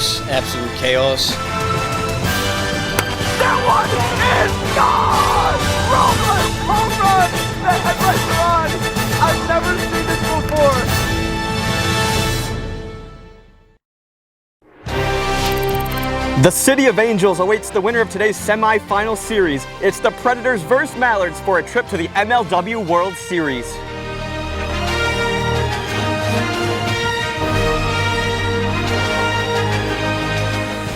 chaos, absolute chaos. That one is gone! Robles, home run! The headlights are on! I've never seen this before! The City of Angels awaits the winner of today's semi-final series. It's the Predators vs. Mallards for a trip to the MLW World Series.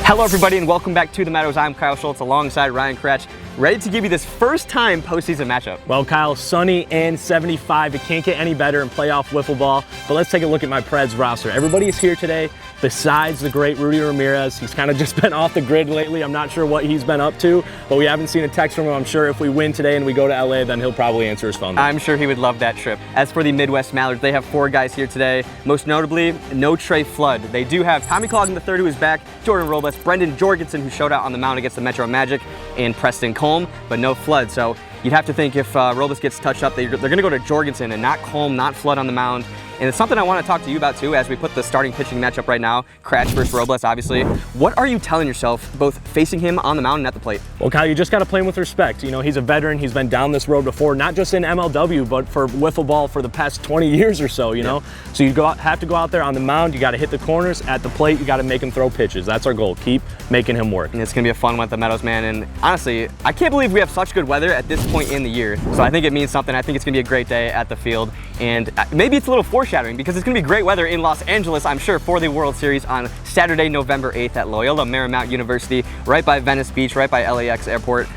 Hello everybody and welcome back to The Meadows. I'm Kyle Schultz alongside Ryan Kratch, ready to give you this first time postseason matchup. Well, Kyle, sunny and 75. It can't get any better in playoff wiffle ball. But let's take a look at my Preds roster. Everybody is here today besides the great Rudy Ramirez. He's kind of just been off the grid lately. I'm not sure what he's been up to, but we haven't seen a text from him. I'm sure if we win today and we go to LA, then he'll probably answer his phone. I'm sure he would love that trip. As for the Midwest Mallards, they have 4 guys here today. Most notably, no Trey Flood. They do have Tommy Cloggin III, who is back, Jordan Robles, Brendan Jorgensen, who showed out on the mound against the Metro Magic, and Preston Colm, but no Flood. So you'd have to think if Robles gets touched up, they're going to go to Jorgensen and not Colm, not Flood on the mound. And it's something I want to talk to you about too as we put the starting pitching matchup right now. Kratch versus Robles, obviously. What are you telling yourself both facing him on the mound and at the plate? Well, Kyle, you just got to play him with respect. You know, he's a veteran. He's been down this road before, not just in MLW, but for wiffle ball for the past 20 years or so, you know? So you have to go out there on the mound. You got to hit the corners. At the plate, you got to make him throw pitches. That's our goal. Keep making him work. And it's going to be a fun one at the Meadows, man. And honestly, I can't believe we have such good weather at this point in the year. So I think it means something. I think it's going to be a great day at the field. And maybe it's a little foreshadowing because it's going to be great weather in Los Angeles, I'm sure, for the World Series on Saturday, November 8th at Loyola Marymount University, right by Venice Beach, right by LAX Airport,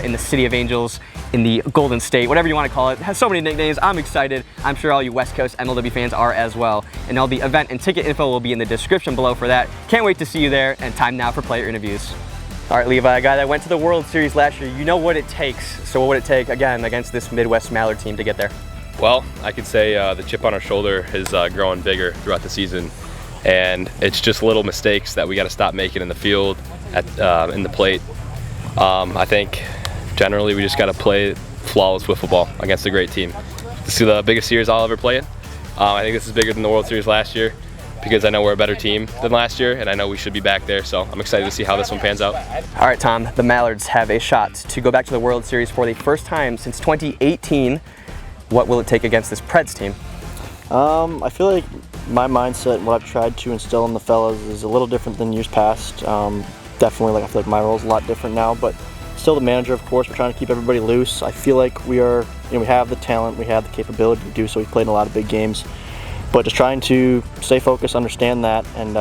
in the City of Angels, in the Golden State, whatever you want to call it. It has so many nicknames. I'm excited. I'm sure all you West Coast MLW fans are as well. And all the event and ticket info will be in the description below for that. Can't wait to see you there, and time now for player interviews. All right, Levi, a guy that went to the World Series last year, you know what it takes. So what would it take, again, against this Midwest Mallard team to get there? Well, I could say the chip on our shoulder is growing bigger throughout the season, and it's just little mistakes that we got to stop making in the field, in the plate. I think generally we just got to play flawless wiffle ball against a great team. This is the biggest series I'll ever play in. I think this is bigger than the World Series last year because I know we're a better team than last year, and I know we should be back there, so I'm excited to see how this one pans out. All right, Tom, the Mallards have a shot to go back to the World Series for the first time since 2018. What will it take against this Preds team? I feel like my mindset and what I've tried to instill in the fellas is a little different than years past. Definitely, I feel like my role is a lot different now, but still the manager, of course. We're trying to keep everybody loose. I feel like we are, we have the talent, we have the capability to do so. We've played in a lot of big games, but just trying to stay focused, understand that, and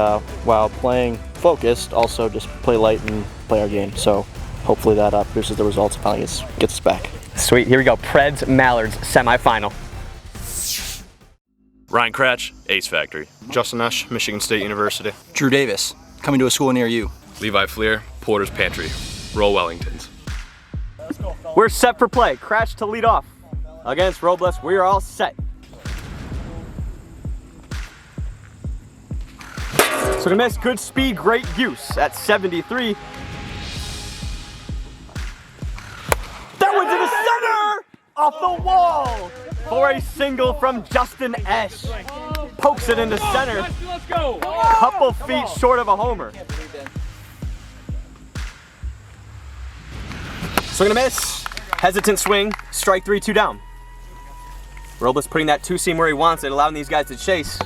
while playing focused, also just play light and play our game. So hopefully that produces the results and finally gets us back. Sweet, here we go. Preds Mallards semifinal. Ryan Kratch, Ace Factory. Justin Esch, Michigan State University. Drew Davis, coming to a school near you. Levi Fleer, Porter's Pantry, Roll Wellingtons. We're set for play. Kratch to lead off. Against Robles, we are all set. So to miss, good speed, great use at 73. That one's in the center! Off the wall! For a single from Justin Esch. Pokes it into center. Let's go! Couple feet short of a homer. Swing and a miss. Hesitant swing. Strike 3, 2 down. Robles putting that 2-seam where he wants it, allowing these guys to chase.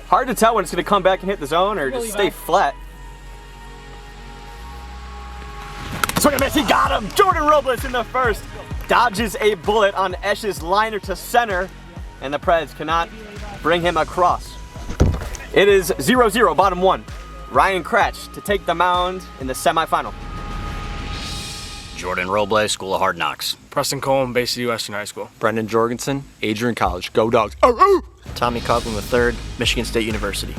Hard to tell when it's going to come back and hit the zone or just stay flat. Swing and a miss. He got him. Jordan Robles in the first. Dodges a bullet on Esch's liner to center, and the Preds cannot bring him across. It is 0-0, bottom 1. Ryan Kratch to take the mound in the semifinal. Jordan Robles, School of Hard Knocks. Preston Colm, Bay City Western High School. Brendan Jorgensen, Adrian College. Go Dogs. Tommy Cloggin III, Michigan State University.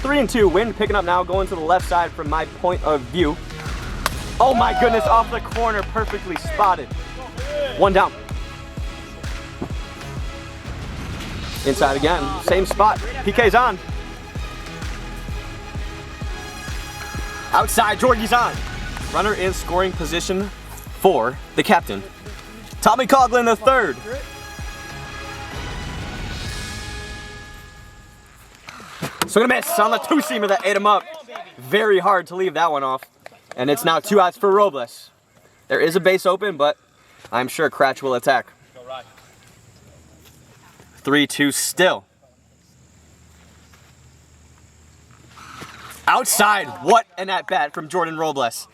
3-2, wind picking up now, going to the left side from my point of view. Oh my goodness, off the corner, perfectly spotted. 1 down. Inside again, same spot. PK's on. Outside, Jorgie's on. Runner in scoring position for the captain. Tommy Cloggin III. Swing and a miss on the two-seamer that ate him up. Very hard to leave that one off. And it's now 2 outs for Robles. There is a base open, but I'm sure Cratch will attack. 3-2 still. Outside, what an at-bat from Jordan Robles.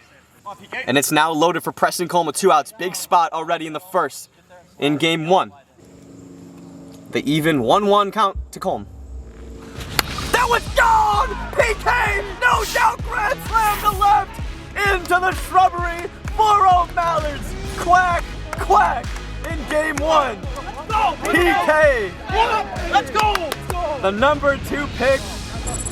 And it's now loaded for Preston Colm with 2 outs. Big spot already in the first in game 1. The even 1-1 count to Colm. That was gone! PK! No doubt grand slam to left! Into the shrubbery for Mallards! Quack! Quack! In game 1. PK! Let's go! The number 2 pick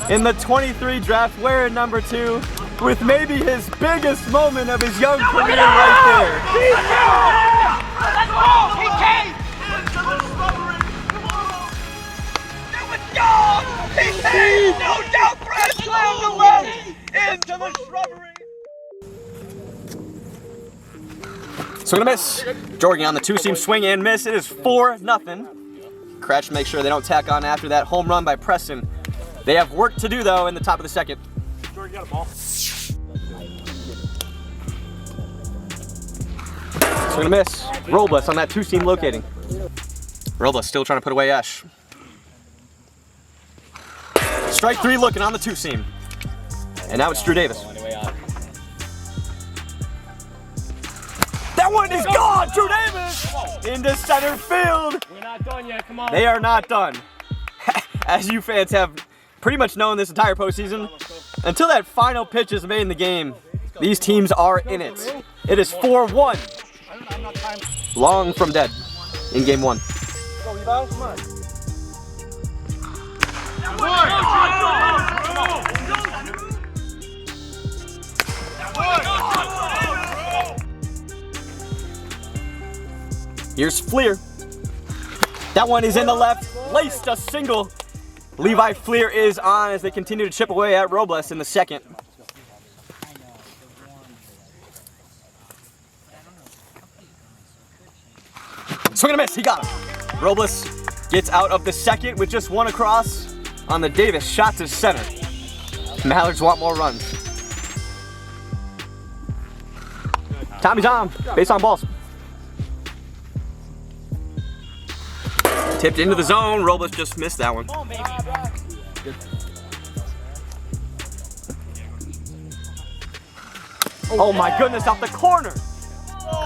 in the 23 draft, wearing number 2, with maybe his biggest moment of his young career right there. Let's go! PK! Into the shrubbery! That was gone! PK! No doubt grand slam to left! Into the shrubbery! Swing and a miss. Jorgen on the two-seam swing and miss. It is 4-0. Cratch makes sure they don't tack on after that home run by Preston. They have work to do though in the top of the second. Jordan, got a ball. Swing and a miss. Robles on that two-seam locating. Robles still trying to put away Esh. Strike 3 looking on the two-seam. And now it's Drew Davis. That one is gone! Drew Davis! Into center field! We're not done yet, come on. They are not done. As you fans have pretty much known this entire postseason, until that final pitch is made in the game, these teams are in it. It is 4-1. Long from dead in game 1. Here's Fleer. That one is in the left, laced a single. Levi Fleer is on as they continue to chip away at Robles in the second. Swing and a miss, he got him. Robles gets out of the second with just 1 across on the Davis shot to center. Mallards want more runs. Tommy's on, base on balls. Tipped into the zone, Robles just missed that one. Oh my goodness, off the corner.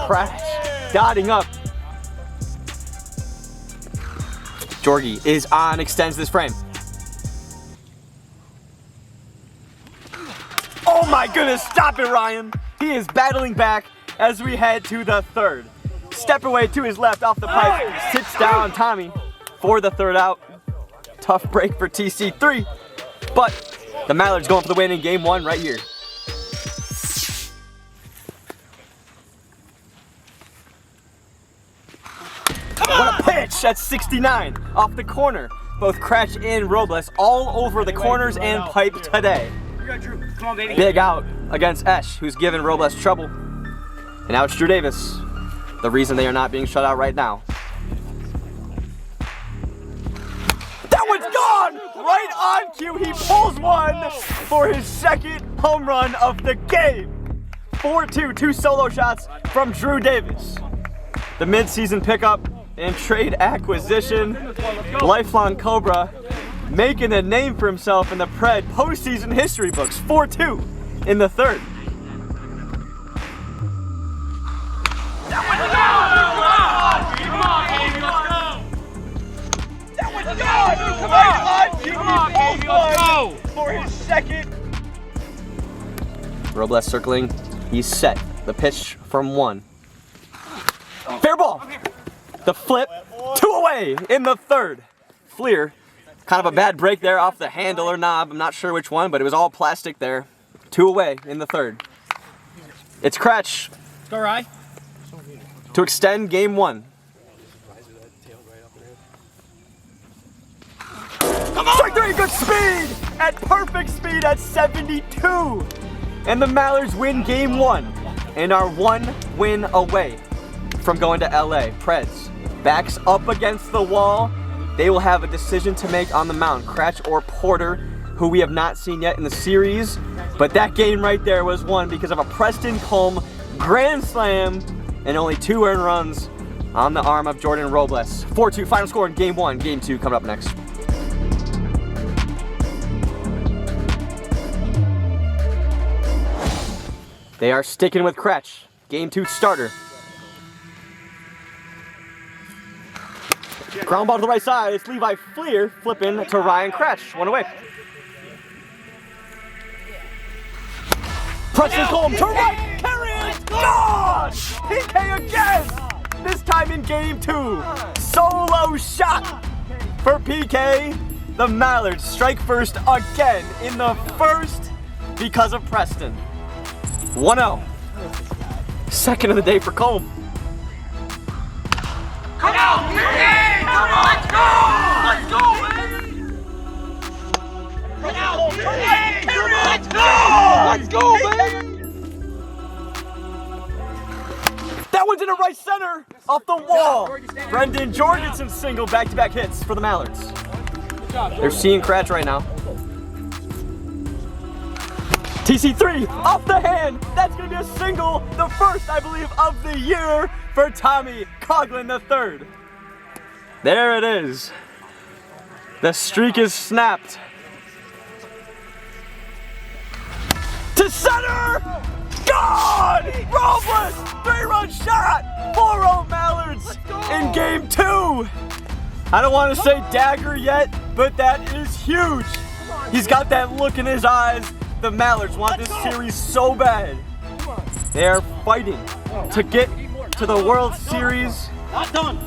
Crash, dotting up. Jorgie is on, extends this frame. Oh my goodness, stop it, Ryan. He is battling back as we head to the third. Step away to his left off the pipe, sits down Tommy for the third out. Tough break for TC3, but the Mallards going for the win in game 1 right here. What a pitch at 69 off the corner. Both Cratch and Robles all over the corners and pipe today. Big out against Esh, who's giving Robles trouble. And now it's Drew Davis, the reason they are not being shut out right now. That one's gone! Right on cue, he pulls one for his second home run of the game. 4-2, 2 solo shots from Drew Davis. The mid-season pickup and trade acquisition, lifelong Cobra, making a name for himself in the Pred postseason history books. 4-2 in the third. For his second. Robles circling, he's set. The pitch from 1. Fair ball. The flip, 2 away in the third. Fleer, kind of a bad break there off the handle or knob. I'm not sure which one, but it was all plastic there. 2 away in the third. It's Cratch. Go, Rye. To extend game 1. Strike 3, good speed! At perfect speed at 72. And the Mallards win game 1 and are 1 win away from going to LA. Preds backs up against the wall. They will have a decision to make on the mound. Cratch or Porter. who we have not seen yet in the series, but that game right there was won because of a Preston Colm grand slam and only 2 earned runs on the arm of Jordan Robles. 4-2 final score in game 1. Game 2 coming up next. They are sticking with Kretsch. Game 2 starter. Ground ball to the right side. It's Levi Fleer flipping to Ryan Kretsch. 1 away. Preston Colm to right. Carry it. Gone! PK again! This time in game 2. Solo shot for PK. The Mallards strike first again in the first because of Preston. 1-0. Second of the day for Colm. Come on, PK! Come on, let's go! Let's go, baby! Come on, PK! Let's go! Let's go, baby! That one's in the right center, off the wall. Brendan Jorgensen single, back-to-back hits for the Mallards. They're seeing Kretsch right now. TC3 off the hand. That's gonna be a single, the first, I believe, of the year for Tommy Coughlin III. There it is. The streak is snapped. To center! Gone! Robles! 3-run shot! 4-0 Mallards in game 2. I don't want to say dagger yet, but that is huge. He's got that look in his eyes. The Mallards want this series so bad. They're fighting to get to the World Series.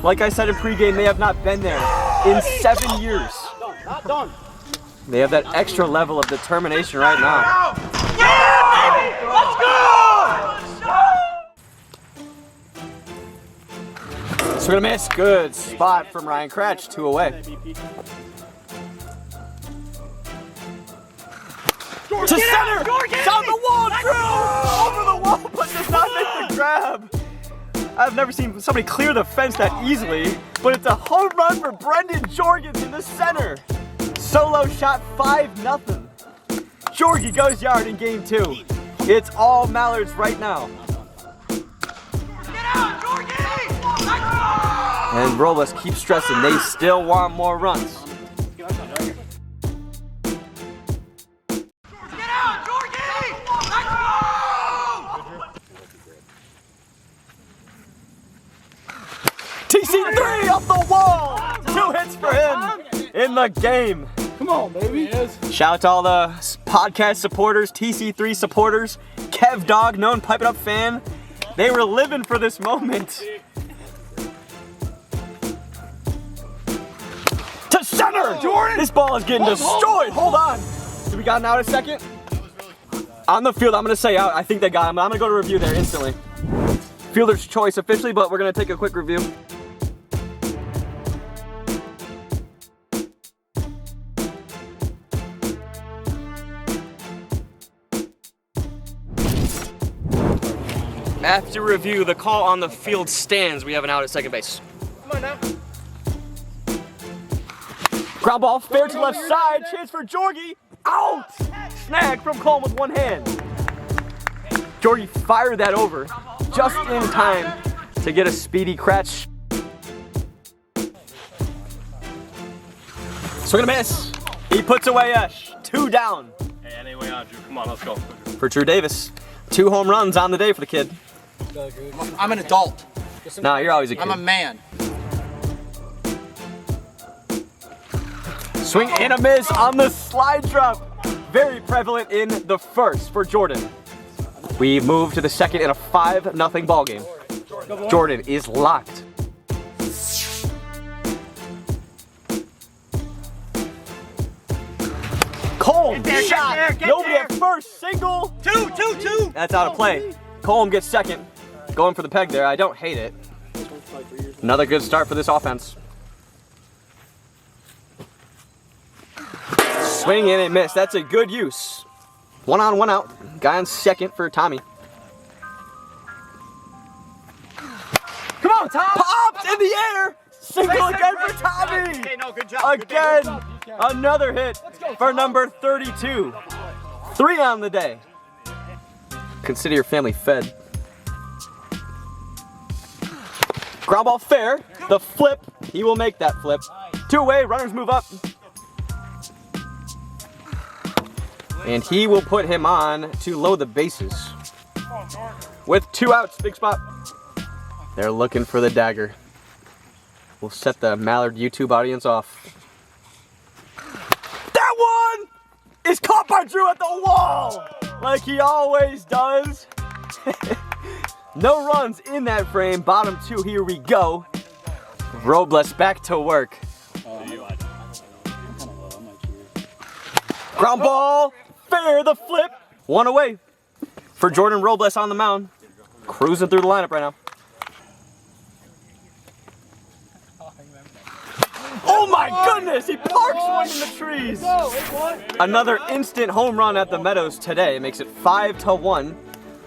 Like I said in pregame, they have not been there in 7 years. They have that extra level of determination right now. So we're gonna miss. Good spot from Ryan Kretsch, 2 away. To center! Down the wall, Drew! Over the wall, but does not make the grab. I've never seen somebody clear the fence that easily, but it's a home run for Brendan Jorgensen in the center. Solo shot 5-0. Jorgie goes yard in game 2. It's all Mallards right now. Get out, Jorgie! And Robles keeps stressing they still want more runs. TC3 off the wall! 2 hits for him in the game. Come on, baby. Shout out to all the podcast supporters, TC3 supporters, Kev Dog, known Pipe It Up fan. They were living for this moment. To center! Jordan! This ball is getting destroyed. Hold on. Do we got an out a second? On the field, I'm going to say out. I think they got him. I'm going to go to review there instantly. Fielder's choice officially, but we're going to take a quick review. After review, the call on the field stands. We have an out at second base. Come on now. Ground ball, fair to the left side. Chance for Jorgie. Out! Snag from Colm with 1 hand. Jorgie fired that over just in time to get a speedy Kretsch. Swing and a miss. He puts away Esh. 2 down. Hey, anyway, Andrew, come on, let's go. For Drew Davis. 2 home runs on the day for the kid. I'm an adult. Nah, you're always a kid. I'm a man. Swing and a miss on the slide drop. Very prevalent in the first for Jordan. We move to the second in a 5-0 ball game. Jordan is locked. Colm shot. Nobody at first. Single. 2. That's out of play. Colm gets second. Going for the peg there. I don't hate it. Another good start for this offense. Swing and a miss. That's a good use. 1 on, 1 out. Guy on second for Tommy. Come on, Tom! Popped in the air! Single again for Tommy! Okay, no, good job. Again! Another hit for number 32. 3 on the day. Consider your family fed. Ground ball fair. The flip. He will make that flip. 2 away. Runners move up. And he will put him on to load the bases. With 2 outs. Big spot. They're looking for the dagger. We'll set the Mallard YouTube audience off. That one is caught by Drew at the wall, like he always does. No runs in that frame. Bottom 2, here we go. Robles back to work. Ground ball, fair, the flip. 1 away for Jordan Robles on the mound. Cruising through the lineup right now. Oh my goodness, he parks one in the trees. Another instant home run at the Meadows today. Makes it 5-1.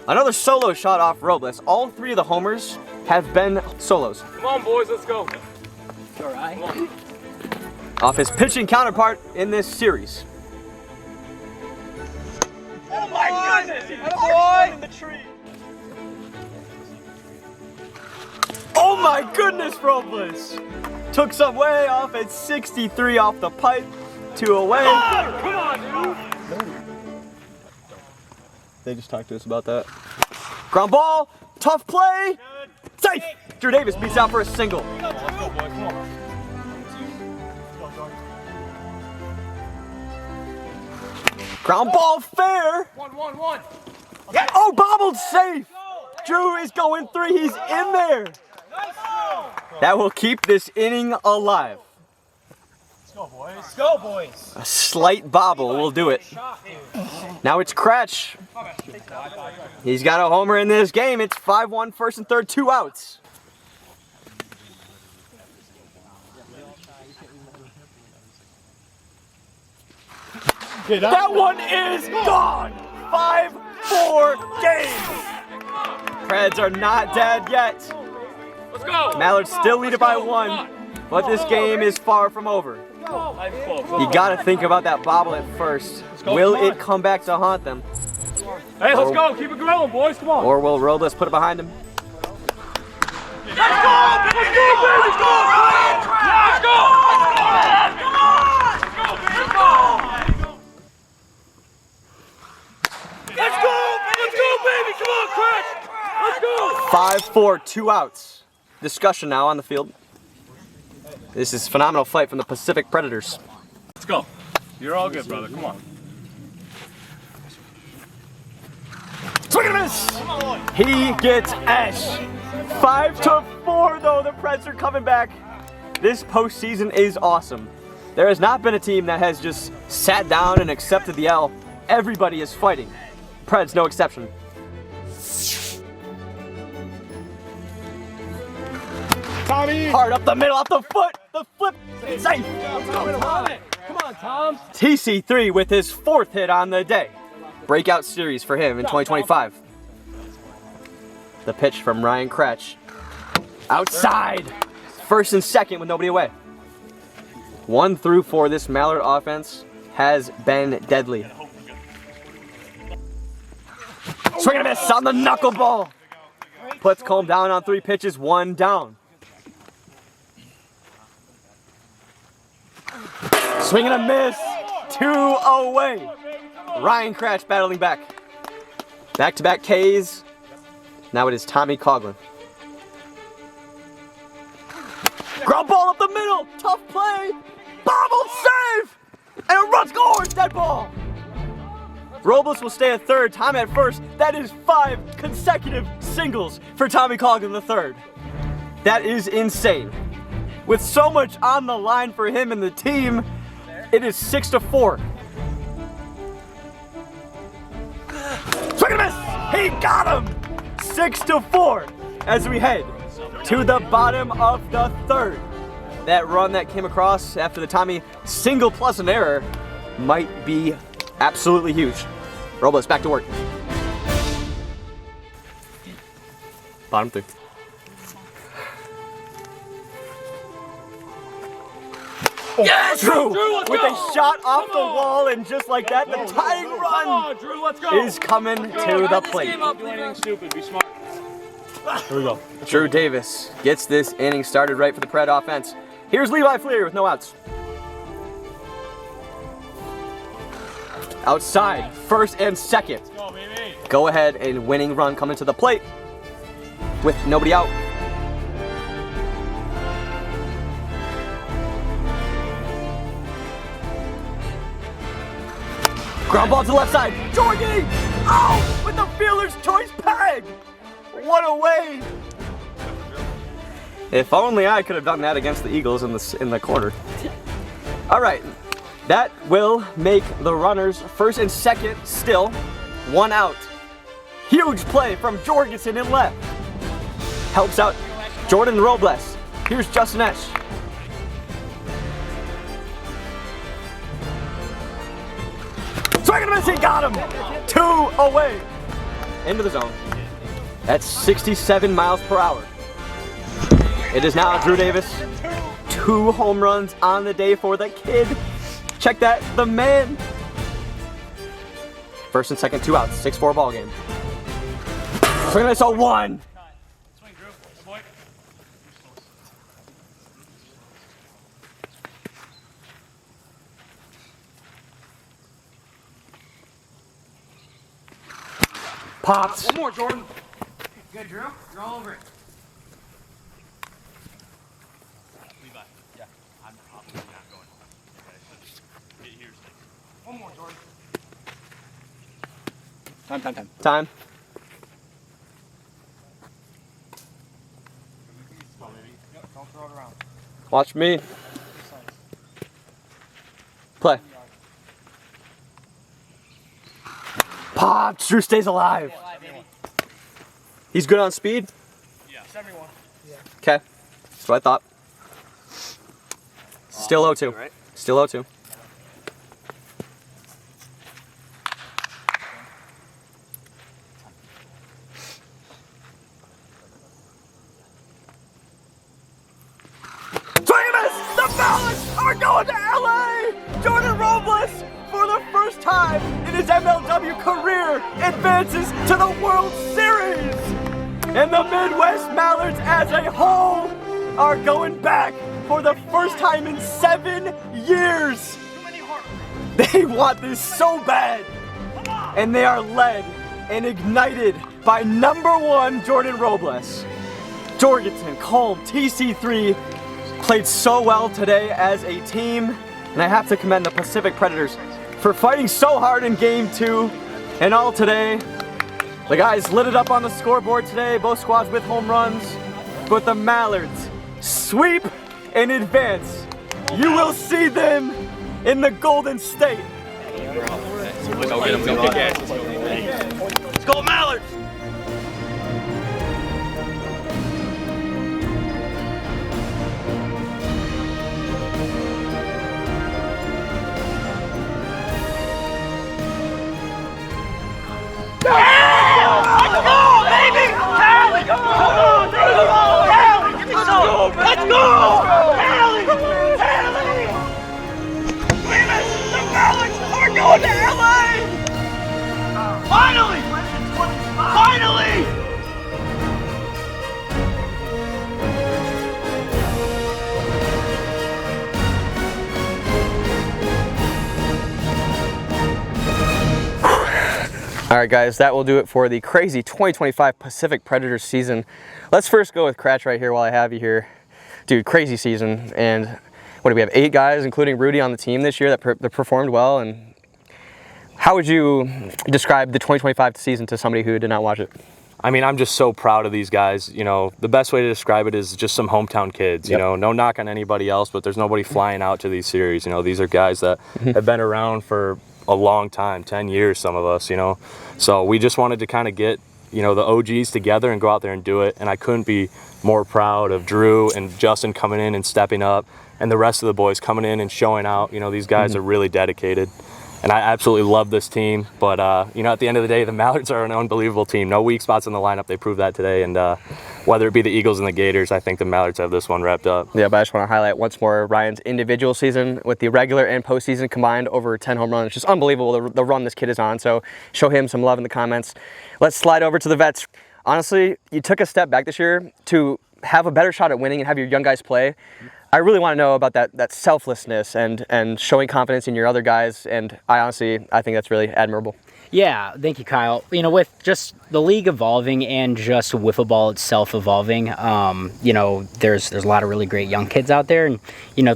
Another solo shot off Robles. All 3 of the homers have been solos. Come on, boys, let's go. All right. Off his pitching counterpart in this series. Oh my goodness, he parks one in the tree. Oh my goodness, Robles. Took some way off at 63 off the pipe. 2 away. Oh, come on, dude. They just talked to us about that. Ground ball, tough play. Safe. Drew Davis beats out for a single. Ground ball fair. 1-1-1. Oh, bobbled safe. Drew is going 3. He's in there. That will keep this inning alive. Let's go, boys. Let's go, boys. A slight bobble will do it. Now it's Kretsch. He's got a homer in this game. It's 5-1, first and third, 2 outs. That one is gone. 5-4 game. Preds are not dead yet. Let's go. Mallards still lead it by 1, but this game is far from over. You gotta think about that bobble at first. Will it come back to haunt them? Hey, let's go. Keep it going, boys. Come on. Or will Robles put it behind him? Let's go! Let's go, baby! Let's go! Let's go! Let's go, baby! Come on, Kretsch! Let's go! 5-4, 2 outs. Discussion now on the field. This is phenomenal fight from the Pacific Predators. Let's go. You're all good, brother. Come on. Swing and a miss! He gets Ash. 5-4 though, the Preds are coming back. This postseason is awesome. There has not been a team that has just sat down and accepted the L. Everybody is fighting. Preds no exception. Tommy! Hard up the middle, off the foot, the flip, safe. Come on, Tom. TC3 with his 4th hit on the day. Breakout series for him in 2025. The pitch from Ryan Kretsch. Outside. First and second with nobody away. 1 through 4, this Mallard offense has been deadly. Swing and a miss on the knuckleball. Puts Colm down on 3 pitches, 1 down. Swing and a miss, 2 away. Ryan Kretsch battling back. Back-to-back Ks. Now it is Tommy Coughlin. Ground ball up the middle, tough play. Bobble save, and a run scores, dead ball. Robles will stay at third, Tommy at first. That is 5 consecutive singles for Tommy Coughlin III. That is insane. With so much on the line for him and the team, it is 6-4. Swing and a miss! He got him! 6-4 as we head to the bottom of the 3rd. That run that came across after the Tommy single plus an error might be absolutely huge. Robles back to work. Bottom 3. Yes! Drew let's with go. a shot off the Come on. wall, and just like that, the tying Come run on, Drew, let's go. is coming to the Wrap this plate. game up, Don't do anything stupid. Be smart. Here we go. Drew Davis gets this inning started right for the Pred offense. Here's Levi Fleer with no outs. Outside, first and second. Let's go, baby. Go ahead and winning run coming to the plate with nobody out. Ground ball to the left side. Jorgie! Oh! With the fielder's choice peg! What a way! If only I could have done that against the Eagles in the corner. All right, that will make the runners first and second still. One out. Huge play from Jorgensen in left. Helps out Jordan Robles. Here's Justin Esch. Swing and a miss, he got him! 2 away. Into the zone. That's 67 miles per hour. It is now Drew Davis. 2 home runs on the day for the kid. Check that, the man. First and second, 2 outs, 6-4 ball game. Swing and a miss, a 1. Swing, Drew. Good boy. Pops. One more, Jordan. Good, Drew. You're all over it. Levi. Yeah. I'm not going. Okay. Here's the. One more, Jordan. Time. Don't throw it around. Watch me. Play. Pops. Drew stays alive. He's good on speed? Yeah. 71. Okay. That's what I thought. Still 0-2. Still 0-2. Swing and miss! The Mallards are going to LA! Jordan Robles, for the first time in his MLW career, advances to the World Series! And the Midwest Mallards as a whole are going back for the first time in 7 years. They want this so bad. And they are led and ignited by #1 Jordan Robles. Jorgensen, Colm, TC3 played so well today as a team. And I have to commend the Pacific Predators for fighting so hard in Game 2 and all today. The guys lit it up on the scoreboard today, both squads with home runs. But the Mallards sweep and advance. You will see them in the Golden State. Let's go get him. Go kick ass. Let's go, Mallards! Let's go, baby! Tally! Come on, baby! Tally! Give me some! Let's go! Tally! Tally! The Mallards are going to LA! Finally! Finally! All right, guys, that will do it for the crazy 2025 Pacific Predators season. Let's first go with Kratch right here while I have you here. Dude, crazy season. And what do we have, 8 guys, including Rudy, on the team this year that performed well. And how would you describe the 2025 season to somebody who did not watch it? I mean, I'm just so proud of these guys. You know, the best way to describe it is just some hometown kids. You know, no knock on anybody else, but there's nobody flying out to these series. You know, these are guys that have been around for a long time, 10 years, some of us, you know. So we just wanted to kind of get, you know, the OGs together and go out there and do it. And I couldn't be more proud of Drew and Justin coming in and stepping up, and the rest of the boys coming in and showing out. You know, these guys are really dedicated. and I absolutely love this team. But you know, at the end of the day, the Mallards are an unbelievable team. No weak spots in the lineup. They proved that today. And whether it be the Eagles and the Gators, I think the Mallards have this one wrapped up. Yeah, but I just want to highlight once more Ryan's individual season with the regular and postseason combined over 10 home runs. It's just unbelievable the run this kid is on. So show him some love in the comments. Let's slide over to the vets. Honestly, you took a step back this year to have a better shot at winning and have your young guys play. I really want to know about that selflessness and showing confidence in your other guys. And I think that's really admirable. Yeah, thank you, Kyle. You know, with just the league evolving and just wiffle ball itself evolving, you know, there's a lot of really great young kids out there, and you know,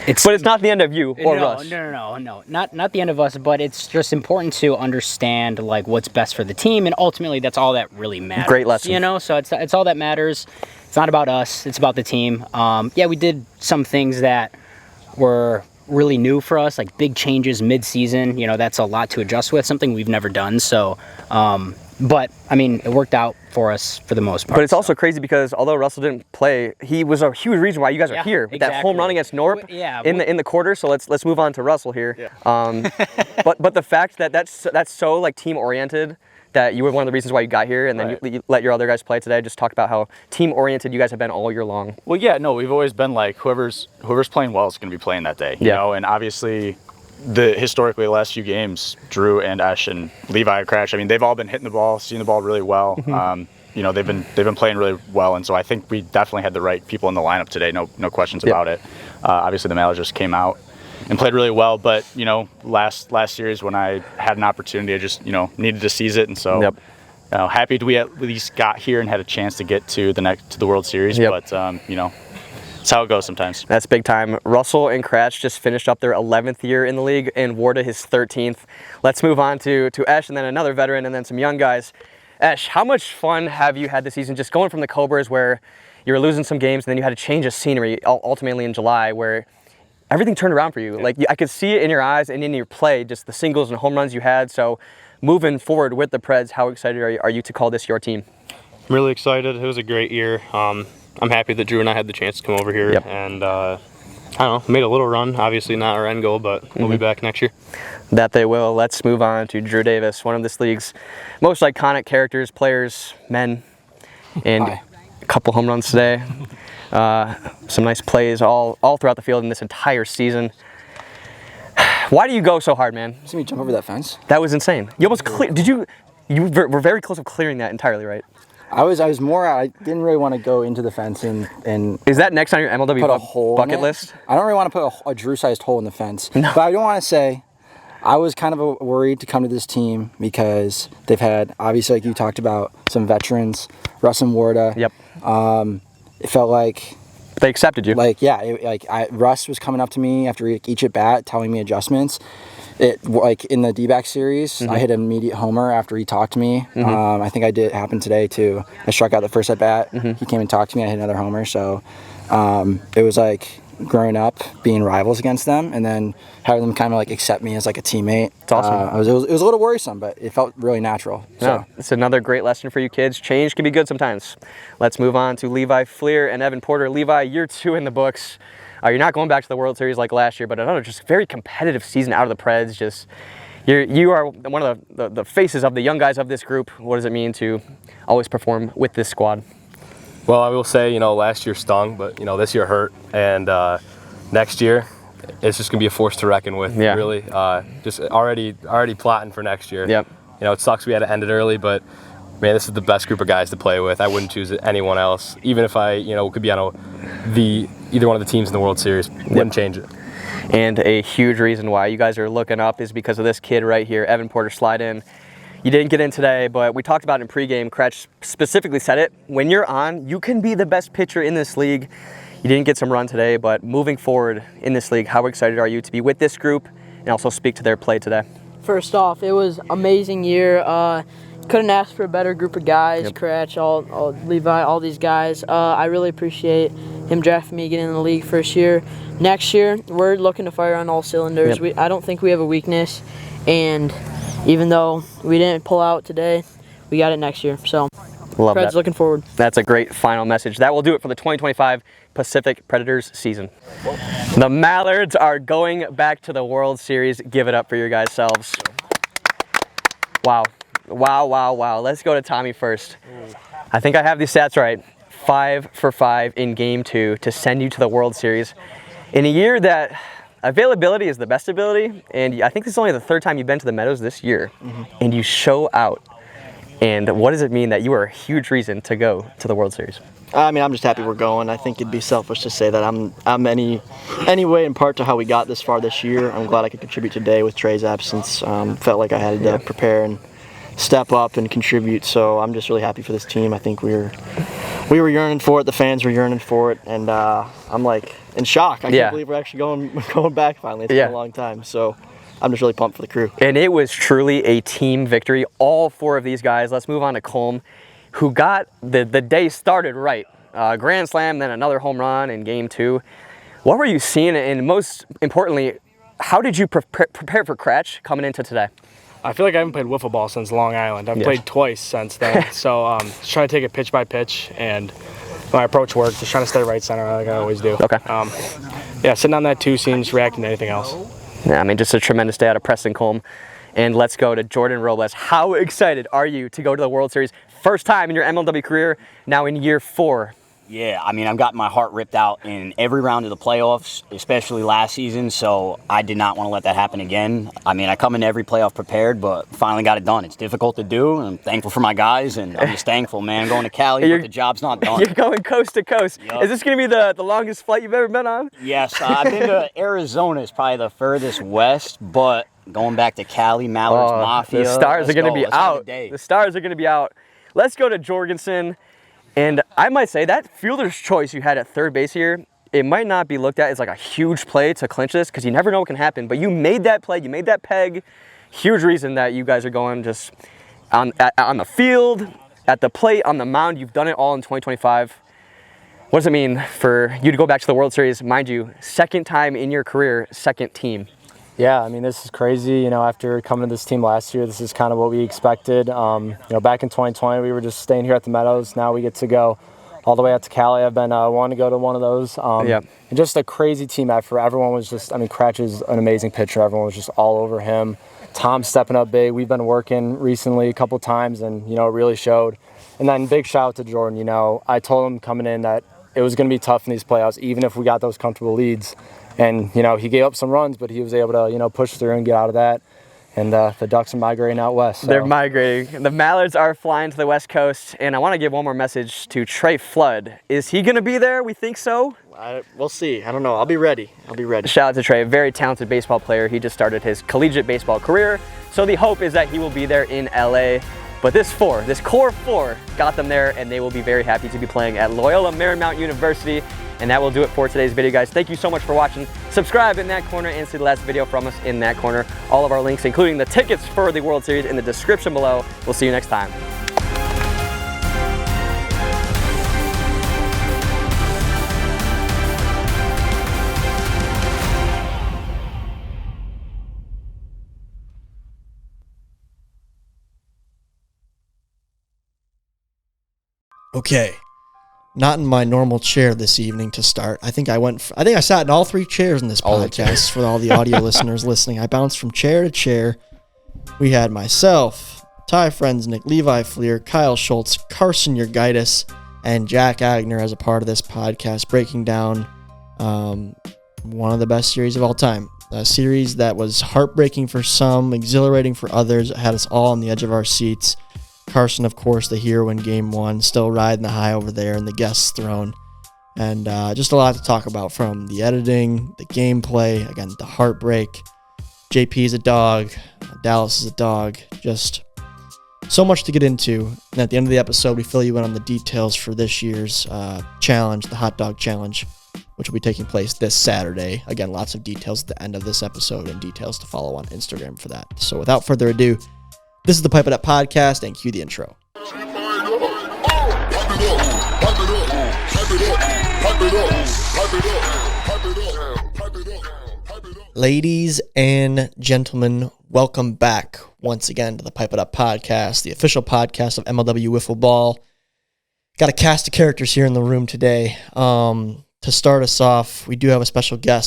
but it's not the end of you or us. No, not the end of us. But it's just important to understand like what's best for the team, and ultimately that's all that really matters. Great lesson. You know, so it's all that matters. It's not about us. It's about the team. Yeah, we did some things that were really new for us, like big changes mid-season. You know, that's a lot to adjust with, something we've never done. So, but I mean, it worked out for us for the most part. But it's also crazy because although Russell didn't play, he was a huge reason why you guys are here. With that home run against Norp in the quarter. So let's move on to Russell here. Yeah. But the fact that that's so like team oriented, that you were one of the reasons why you got here, and then you let your other guys play today. Just talk about how team-oriented you guys have been all year long. Well, yeah, no, we've always been like whoever's playing well is going to be playing that day. You know, and obviously, historically the last few games, Drew and Esh and Levi Cratch, I mean, they've all been hitting the ball, seeing the ball really well. You know, they've been playing really well, and so I think we definitely had the right people in the lineup today. No questions about it. Obviously, the Mallards just came out and played really well, but you know, last series when I had an opportunity, I just needed to seize it, and so happy we at least got here and had a chance to get to the World Series. But you know, it's how it goes sometimes. That's big time. Russell and Cratch just finished up their 11th year in the league, and Warda his 13th. Let's move on to Esh, and then another veteran, and then some young guys. Esh, how much fun have you had this season, just going from the Cobras where you were losing some games, and then you had a change of scenery ultimately in July where everything turned around for you. Like, I could see it in your eyes and in your play, just the singles and home runs you had. So moving forward with the Preds, how excited are you to call this your team? I'm really excited. It was a great year. I'm happy that Drew and I had the chance to come over here and I don't know, made a little run. Obviously not our end goal, but we'll be back next year. That they will. Let's move on to Drew Davis, one of this league's most iconic characters, players, men, and a couple home runs today. Some nice plays all throughout the field in this entire season. Why do you go so hard, man? See me jump over that fence? That was insane. You almost cleared. You were very close to clearing that entirely, right? I was more. I didn't really want to go into the fence and. Is that next on your MLW put a hole bucket list? I don't really want to put a Drew-sized hole in the fence. No. But I don't want to say. I was kind of worried to come to this team because they've had, obviously, like you talked about, some veterans, Russ and Warda. Yep. It felt like they accepted you. Like, yeah, Russ was coming up to me after each at bat, telling me adjustments. Like in the D-back series, I hit an immediate homer after he talked to me. I think it happened today too. I struck out the first at bat. He came and talked to me. I hit another homer. So it was like growing up, being rivals against them, and then having them kind of like accept me as like a teammate. It's awesome. It was a little worrisome, but it felt really natural. So. No, it's another great lesson for you kids. Change can be good sometimes. Let's move on to Levi Fleer and Evan Porter. Levi, year 2 in the books. You're not going back to the World Series like last year, but another just very competitive season out of the Preds. Just you are one of the faces of the young guys of this group. What does it mean to always perform with this squad? Well, I will say, last year stung, but this year hurt, and next year it's just gonna be a force to reckon with. Yeah. Really, just already plotting for next year. Yep. It sucks we had to end it early, but man, this is the best group of guys to play with. I wouldn't choose anyone else, even if I could be on either one of the teams in the World Series. Wouldn't change it. And a huge reason why you guys are looking up is because of this kid right here, Evan Porter. Slide in. You didn't get in today, but we talked about it in pregame. Cratch specifically said it. When you're on, you can be the best pitcher in this league. You didn't get some run today, but moving forward in this league, how excited are you to be with this group and also speak to their play today? First off, it was an amazing year. Couldn't ask for a better group of guys. Cratch, all Levi, all these guys. I really appreciate him drafting me, getting in the league first year. Next year, we're looking to fire on all cylinders. I don't think we have a weakness, and even though we didn't pull out today, we got it next year. So Love Preds that. looking forward. That's a great final message. That will do it for the 2025 Pacific Predators season. The Mallards are going back to the World Series. Give it up for your guys' selves. Wow. Wow, wow, wow. Let's go to Tommy first. I think I have these stats right. 5 for 5 in Game 2 to send you to the World Series in a year that availability is the best ability, and I think this is only the 3rd time you've been to the Meadows this year, and you show out. And what does it mean that you are a huge reason to go to the World Series? I mean, I'm just happy we're going. I think it'd be selfish to say that I'm any way in part to how we got this far this year. I'm glad I could contribute today with Trey's absence. Felt like I had to prepare and step up and contribute. So I'm just really happy for this team. I think we were yearning for it. The fans were yearning for it, and I'm like in shock. I can't believe we're actually going back finally. It's been a long time. So I'm just really pumped for the crew. And it was truly a team victory. All 4 of these guys. Let's move on to Colm, who got the day started right. Grand slam, then another home run in Game 2. What were you seeing? And most importantly, how did you prepare for Cratch coming into today? I feel like I haven't played wiffle ball since Long Island. I've played twice since then. So just trying to take it pitch by pitch, and my approach worked. Just trying to stay right center like I always do. Okay. Yeah, sitting on that 2 scene, just reacting to anything else. Yeah, I mean, just a tremendous day out of Preston Colm. And let's go to Jordan Robles. How excited are you to go to the World Series? First time in your MLW career, now in year 4. Yeah, I mean, I've got my heart ripped out in every round of the playoffs, especially last season, so I did not want to let that happen again. I mean, I come into every playoff prepared, but finally got it done. It's difficult to do, and I'm thankful for my guys, and I'm just thankful, man. Going to Cali, but the job's not done. You're going coast to coast. Yep. Is this going to be the longest flight you've ever been on? Yes, I've been to Arizona. It's probably the furthest west, but going back to Cali, Mallards, Mafia. The stars are going to be out. The stars are going to be out. Let's go to Jorgensen. And I might say that fielder's choice you had at 3rd base here, it might not be looked at as like a huge play to clinch this because you never know what can happen. But you made that play, you made that peg. Huge reason that you guys are going just on the field, at the plate, on the mound. You've done it all in 2025. What does it mean for you to go back to the World Series? Mind you, 2nd time in your career, 2nd team. Yeah, I mean, this is crazy. You know, after coming to this team last year, this is kind of what we expected. You know, back in 2020, we were just staying here at the Meadows. Now we get to go all the way out to Cali. I've been wanting to go to one of those. And just a crazy team effort. Everyone was just, I mean, Cratch is an amazing pitcher. Everyone was just all over him. Tom stepping up big. We've been working recently a couple times, and, you know, it really showed. And then big shout out to Jordan. You know, I told him coming in that it was going to be tough in these playoffs, even if we got those comfortable leads. And, you know, he gave up some runs, but he was able to, you know, push through and get out of that. And the Ducks are migrating out west. So. They're migrating. The Mallards are flying to the West Coast. And I want to give one more message to Trey Flood. Is he going to be there? We think so. We'll see. I don't know. I'll be ready. Shout out to Trey, a very talented baseball player. He just started his collegiate baseball career. So the hope is that he will be there in LA. But this core 4 got them there, and they will be very happy to be playing at Loyola Marymount University. And that will do it for today's video, guys. Thank you so much for watching. Subscribe in that corner and see the last video from us in that corner. All of our links, including the tickets for the World Series, in the description below. We'll see you next time. Okay, not in my normal chair this evening to start. I think I sat in all 3 chairs in this podcast for all the audio listeners listening. I bounced from chair to chair. We had myself, Ty Frensnick, Levi Fleer, Kyle Schultz, Carson Yergaitis, and Jack Agner as a part of this podcast, breaking down one of the best series of all time. A series that was heartbreaking for some, exhilarating for others. It had us all on the edge of our seats. Carson, of course, the hero in Game 1, still riding the high over there in the guest throne. And just a lot to talk about, from the editing, the gameplay, again, the heartbreak. JP is a dog. Dallas is a dog. Just so much to get into. And at the end of the episode, we fill you in on the details for this year's challenge, the Hot Dog Challenge, which will be taking place this Saturday. Again, lots of details at the end of this episode and details to follow on Instagram for that. So without further ado, this is the Pipe It Up Podcast, and cue the intro. Ladies and gentlemen, welcome back once again to the Pipe It Up Podcast, the official podcast of MLW Wiffle Ball. got a cast of characters here in the room today. To start us off, we do have a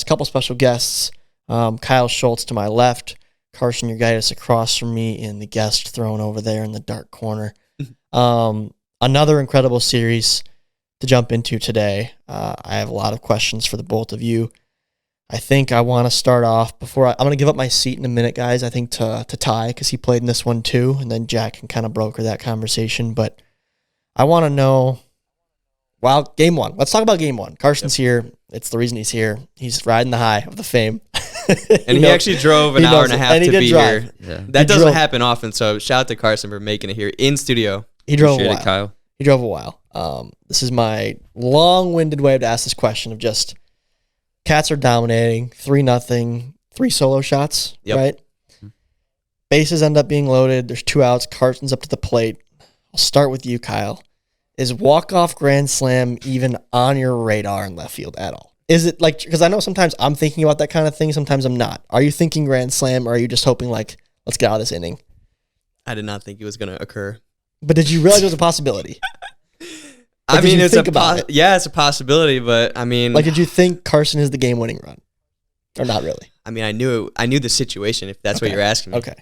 couple special guests. Kyle Schultz to my left, Carson Urgitis across from me, and the guest thrown over there in the dark corner. Another incredible series to jump into today. I have a lot of questions for the both of you. I think I want to start off I'm going to give up my seat in a minute, guys. I think to Ty, because he played in this one too, and then Jack can kind of broker that conversation. But I want to know, game one. Let's talk about game one. Carson's here. It's the reason he's here. He's riding the high of the fame. And he actually drove an hour and a half to be here. Yeah. That doesn't happen often, so shout out to Carson for making it here in studio. He drove a Appreciate while. it, Kyle. He drove a while. This is my long-winded way to ask this question of just Cats are dominating 3-0, 3 solo shots, right? Bases end up being loaded. There's 2 outs. Carson's up to the plate. I'll start with you, Kyle. Is walk-off grand slam even on your radar in left field at all? Is it like, because I know sometimes I'm thinking about that kind of thing, sometimes I'm not. Are you thinking grand slam, or are you just hoping like, let's get out of this inning? I did not think it was going to occur. But did you realize it was a possibility? I mean, it's a possibility, but I mean, like, did you think Carson is the game-winning run, or not really? I mean, I knew the situation. If that's what you're asking me. Okay.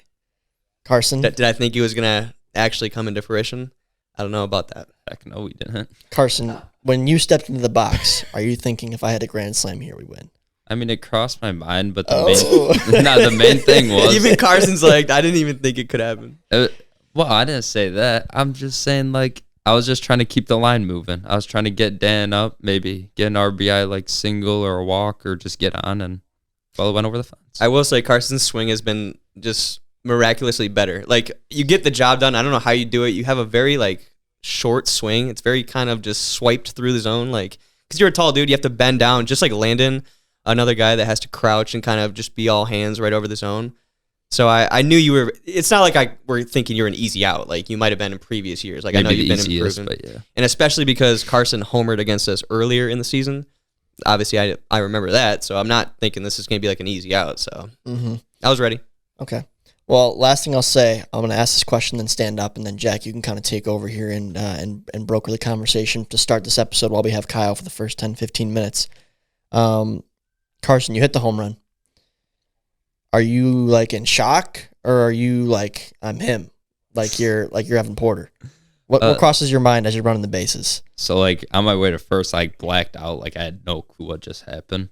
Carson, did I think it was gonna actually come into fruition? I don't know about that. Heck no, we didn't. Carson, when you stepped into the box, are you thinking if I had a grand slam here, we win? I mean, it crossed my mind, but the main thing was even Carson's like, I didn't even think it could happen. Well, I didn't say that. I'm just saying, like, I was just trying to keep the line moving. I was trying to get Dan up, maybe get an RBI, like single or a walk, or just get on, and well, it went over the fence. I will say Carson's swing has been just miraculously better. Like, you get the job done. I don't know how you do it. You have a very, like, short swing. It's very kind of just swiped through the zone. Like, because you're a tall dude, you have to bend down, just like Landon, another guy that has to crouch and kind of just be all hands right over the zone. So I knew you were. It's not like I were thinking you're an easy out. Like you might have been in previous years. Like maybe I know you've been improving, but yeah. And especially because Carson homered against us earlier in the season. Obviously, I remember that. So I'm not thinking this is going to be like an easy out. So I was ready. Okay. Well, last thing I'll say, I'm going to ask this question, then stand up, and then Jack, you can kind of take over here and broker the conversation to start this episode while we have Kyle for the first 10, 15 minutes. Carson, you hit the home run. Are you like in shock, or are you like, I'm him, like you're Evan Porter? What crosses your mind as you're running the bases? So like on my way to first, I blacked out, like I had no clue what just happened,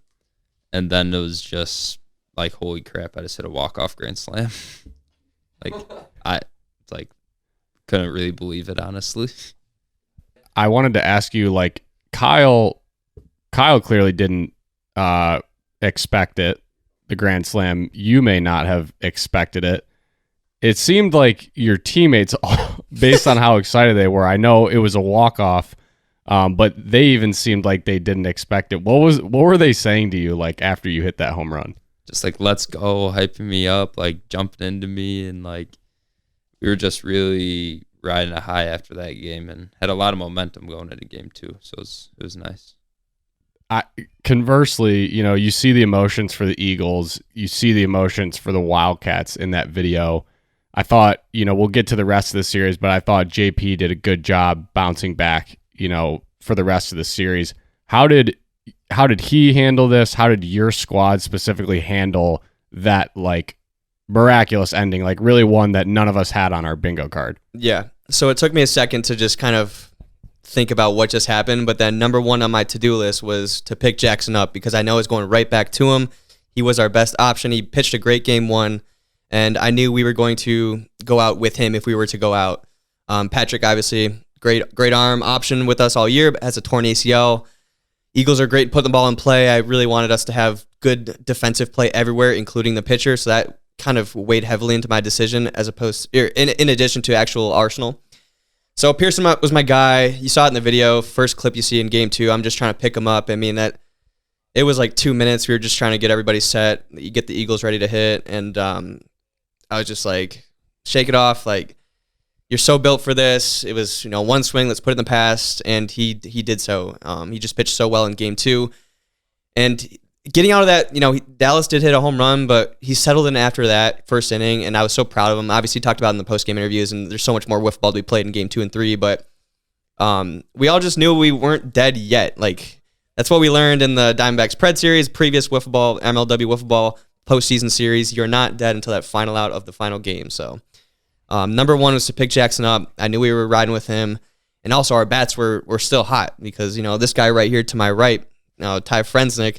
and then it was just like, holy crap! I just hit a walk-off grand slam. I couldn't really believe it, honestly. I wanted to ask you, like, Kyle clearly didn't expect it. The grand slam, you may not have expected it. It seemed like your teammates, based on how excited they were, I know it was a walk-off, but they even seemed like they didn't expect it. What were they saying to you, like, after you hit that home run? Just like, let's go, hyping me up, like jumping into me, and like we were just really riding a high after that game and had a lot of momentum going into game 2. So it was nice. Conversely, you know, you see the emotions for the Eagles, you see the emotions for the Wildcats in that video. I thought, you know, we'll get to the rest of the series, but I thought JP did a good job bouncing back, you know, for the rest of the series. How did he handle this? How did your squad specifically handle that, like, miraculous ending, like really one that none of us had on our bingo card? Yeah. So it took me a second to just kind of think about what just happened, but then number one on my to-do list was to pick Jackson up because I know it's going right back to him. He was our best option. He pitched a great game 1, and I knew we were going to go out with him if we were to go out. Patrick, obviously, great arm option with us all year, but has a torn ACL. Eagles are great putting the ball in play. I really wanted us to have good defensive play everywhere, including the pitcher, so that kind of weighed heavily into my decision as opposed in addition to actual Arsenal. So Pearson was my guy. You saw it in the video. First clip you see in game 2. I'm just trying to pick him up. I mean, that it was like 2 minutes. We were just trying to get everybody set. You get the Eagles ready to hit. And I was just like, shake it off. Like, you're so built for this. It was, you know, one swing. Let's put it in the past. And he did so. He just pitched so well in game 2. And getting out of that, you know, Dallas did hit a home run, but he settled in after that first inning, and I was so proud of him. Obviously, talked about it in the post-game interviews, and there's so much more wiffle ball to be played in game 2 and 3, but we all just knew we weren't dead yet. Like, that's what we learned in the Diamondbacks Pred series, previous Wiffle Ball, MLW Wiffle Ball postseason series. You're not dead until that final out of the final game. So number one was to pick Jackson up. I knew we were riding with him. And also our bats were still hot because, this guy right here to my right, Ty Frensnick,